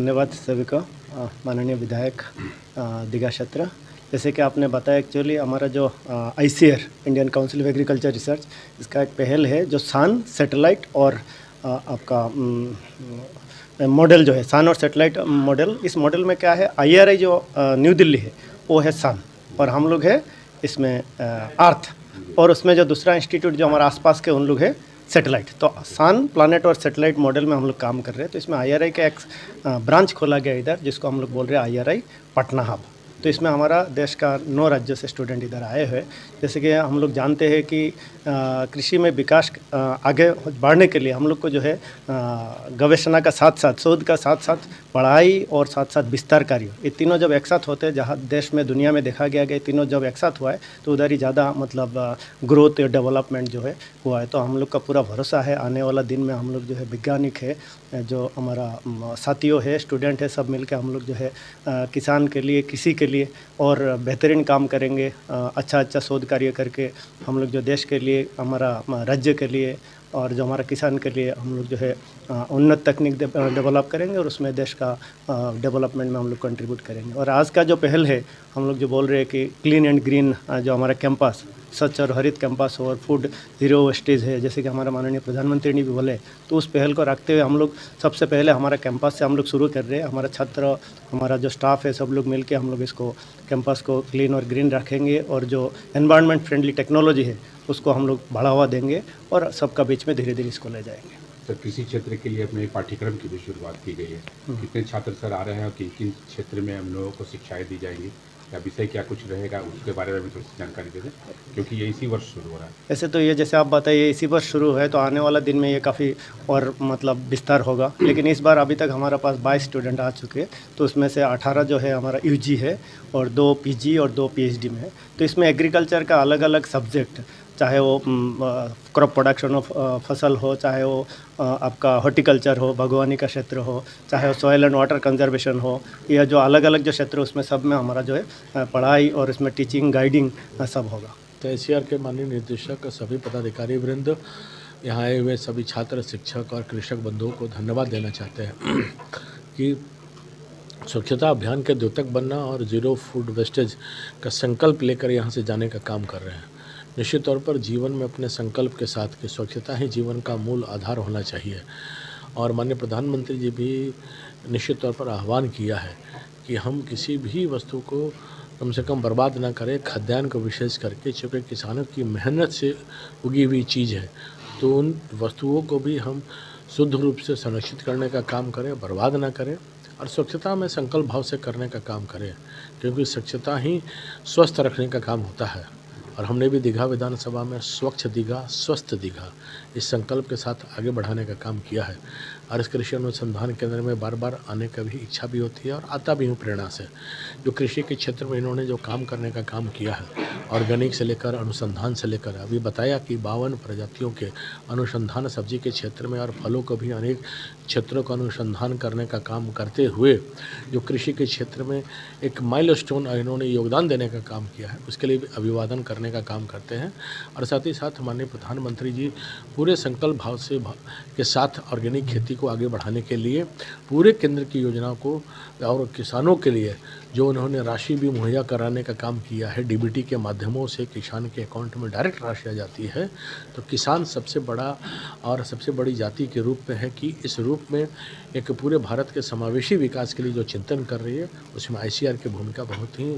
धन्यवाद सभी को। माननीय विधायक दीघा क्षेत्र, जैसे कि आपने बताया, एक्चुअली हमारा जो ICR Indian council of agriculture research, इसका एक पहल है जो सान सैटेलाइट और आपका मॉडल जो है सान और सैटेलाइट मॉडल। इस मॉडल में क्या है, IRI जो न्यू दिल्ली है वो है सान, और हम लोग है इसमें अर्थ, और उसमें जो दूसरा इंस्टीट्यूट जो हमारा आसपास के उन लोग है सैटेलाइट। तो सान, प्लानट और सैटेलाइट मॉडल में हम लोग काम कर रहे हैं। तो इसमें IRI का एक ब्रांच खोला गया इधर, जिसको हम लोग बोल रहे हैं IRI पटना हब। तो इसमें हमारा देश का 9 राज्यों से स्टूडेंट इधर आए हुए। जैसे कि हम लोग जानते हैं कि कृषि में विकास आगे बढ़ने के लिए हम लोग को जो है गवेषणा का साथ साथ, शोध का साथ साथ, पढ़ाई और साथ साथ विस्तार कार्य, ये तीनों जब एक साथ होते हैं, जहाँ देश में दुनिया में देखा गया कि तीनों जब एक साथ हुआ है तो उधर ही ज़्यादा मतलब ग्रोथ या डेवलपमेंट जो है हुआ है। तो हम लोग का पूरा भरोसा है आने वाला दिन में हम लोग जो है वैज्ञानिक है, जो हमारा साथियों है, स्टूडेंट है, सब मिलकर हम लोग जो है किसान के लिए, कृषि के लिए और बेहतरीन काम करेंगे। अच्छा शोध कार्य करके हम लोग जो देश के लिए, हमारा राज्य के लिए और जो हमारा किसान के लिए हम लोग जो है उन्नत तकनीक डेवलप करेंगे, और उसमें देश का डेवलपमेंट में हम लोग कंट्रीब्यूट करेंगे। और आज का जो पहल है, हम लोग जो बोल रहे हैं कि क्लीन एंड ग्रीन, जो हमारा कैंपस स्वच्छ और हरित कैंपस हो और फूड ज़ीरो वेस्टेज है, जैसे कि हमारा माननीय प्रधानमंत्री ने भी बोले, तो उस पहल को रखते हुए हम लोग सबसे पहले हमारा कैंपस से हम लोग शुरू कर रहे हैं। हमारा छात्र, हमारा जो स्टाफ है, सब लोग मिलके हम लोग इसको कैंपस को क्लीन और ग्रीन रखेंगे, और जो एनवायरनमेंट फ्रेंडली टेक्नोलॉजी है उसको हम लोग बढ़ावा देंगे और सबका बीच में धीरे धीरे इसको ले जाएंगे। सर, कृषि क्षेत्र के लिए अपने पाठ्यक्रम की भी शुरुआत की गई है। कितने छात्र सर आ रहे हैं और किन किन क्षेत्र में हम लोगों को शिक्षाएं दी जाएंगी, या विषय क्या कुछ रहेगा, उसके बारे में भी थोड़ी सी जानकारी दे दें, क्योंकि ये इसी वर्ष शुरू हो रहा है। ऐसे तो ये जैसे आप बताइए इसी वर्ष शुरू है, तो आने वाला दिन में ये काफ़ी और मतलब विस्तार होगा। लेकिन इस बार अभी तक हमारा पास 22 स्टूडेंट आ चुके हैं, तो उसमें से 18 जो है हमारा UG है और 2 PG और 2 PhD में है। तो इसमें एग्रीकल्चर का अलग अलग सब्जेक्ट, चाहे वो क्रॉप प्रोडक्शन ऑफ फसल हो, चाहे वो आपका हॉर्टिकल्चर हो, बागवानी का क्षेत्र हो, चाहे वो सॉइल एंड वाटर कंजर्वेशन हो, या जो अलग अलग जो क्षेत्र, उसमें सब में हमारा जो है पढ़ाई और इसमें टीचिंग, गाइडिंग सब होगा। तो ICR के माननीय निदेशक, सभी पदाधिकारी वृंद, यहाँ आए हुए सभी छात्र, शिक्षक और कृषक बंधुओं को धन्यवाद देना चाहते हैं कि स्वच्छता अभियान के द्योतक बनना और ज़ीरो फूड वेस्टेज का संकल्प लेकर यहाँ से जाने का काम कर रहे हैं। निश्चित तौर पर जीवन में अपने संकल्प के साथ कि स्वच्छता ही जीवन का मूल आधार होना चाहिए, और माननीय प्रधानमंत्री जी भी निश्चित तौर पर आह्वान किया है कि हम किसी भी वस्तु को कम से कम बर्बाद ना करें, खाद्यान्न को विशेष करके, चूँकि किसानों की मेहनत से उगी हुई चीज़ है, तो उन वस्तुओं को भी हम शुद्ध रूप से संरक्षित करने का काम करें, बर्बाद ना करें, और स्वच्छता में संकल्प भाव से करने का काम करें, क्योंकि स्वच्छता ही स्वस्थ रखने का काम होता है। और हमने भी दीघा विधानसभा में स्वच्छ दीघा, स्वस्थ दीघा, इस संकल्प के साथ आगे बढ़ाने का काम किया है। और इस कृषि अनुसंधान केंद्र में बार बार आने का भी इच्छा भी होती है और आता भी हूँ प्रेरणा से। जो कृषि के क्षेत्र में इन्होंने जो काम करने का काम किया है, ऑर्गेनिक से लेकर अनुसंधान से लेकर, अभी बताया कि 52 प्रजातियों के अनुसंधान सब्जी के क्षेत्र में, और फलों को भी अनेक क्षेत्रों का अनुसंधान करने का काम करते हुए जो कृषि के क्षेत्र में एक माइलस्टोन इन्होंने योगदान देने का काम किया है, उसके लिए भी अभिवादन करने का काम करते हैं। और साथ ही साथ माननीय प्रधानमंत्री जी पूरे संकल्प भाव से के साथ ऑर्गेनिक खेती को आगे बढ़ाने के लिए पूरे केंद्र की योजनाओं को और किसानों के लिए जो उन्होंने राशि भी मुहैया कराने का काम किया है, DBT के माध्यमों से किसान के अकाउंट में डायरेक्ट राशि आ जाती है। तो किसान सबसे बड़ा और सबसे बड़ी जाति के रूप में है कि इस रूप में एक पूरे भारत के समावेशी विकास के लिए जो चिंतन कर रही है, उसमें ICR की भूमिका बहुत ही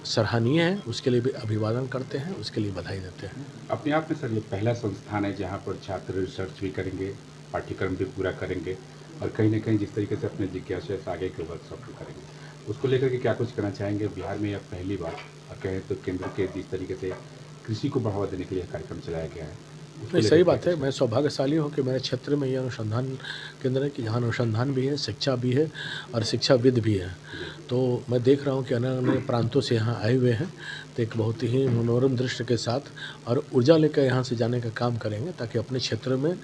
सराहनीय है। उसके लिए भी अभिवादन करते हैं, उसके लिए बधाई देते हैं। अपने आप में सर ये पहला संस्थान है जहाँ पर छात्र रिसर्च भी करेंगे, पाठ्यक्रम भी पूरा करेंगे, और कहीं ना कहीं जिस तरीके से अपने जिज्ञासा से आगे के वर्कशॉप भी करेंगे, उसको लेकर के क्या कुछ करना चाहेंगे? बिहार में यह पहली बार, और कहें तो केंद्र के जिस तरीके से कृषि को बढ़ावा देने के लिए कार्यक्रम चलाया गया है, नहीं, सही बात है। मैं सौभाग्यशाली हूँ कि मेरे क्षेत्र में ये अनुसंधान केंद्र है कि जहाँ अनुसंधान भी है, शिक्षा भी है और शिक्षाविद भी है। तो मैं देख रहा हूँ कि अन्य अन्य प्रांतों से यहाँ आए हुए हैं, तो एक बहुत ही मनोरम दृश्य के साथ और ऊर्जा लेकर यहाँ से जाने का काम करेंगे, ताकि अपने क्षेत्र में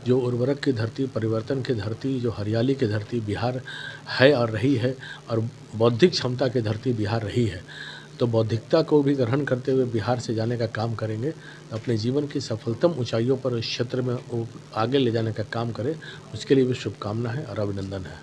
जो उर्वरक की धरती, परिवर्तन की धरती, जो हरियाली की धरती बिहार है और रही है, और बौद्धिक क्षमता की धरती बिहार रही है, तो बौद्धिकता को भी ग्रहण करते हुए बिहार से जाने का काम करेंगे। अपने जीवन की सफलतम ऊंचाइयों पर इस क्षेत्र में आगे ले जाने का काम करें, उसके लिए भी शुभकामना है और अभिनंदन है।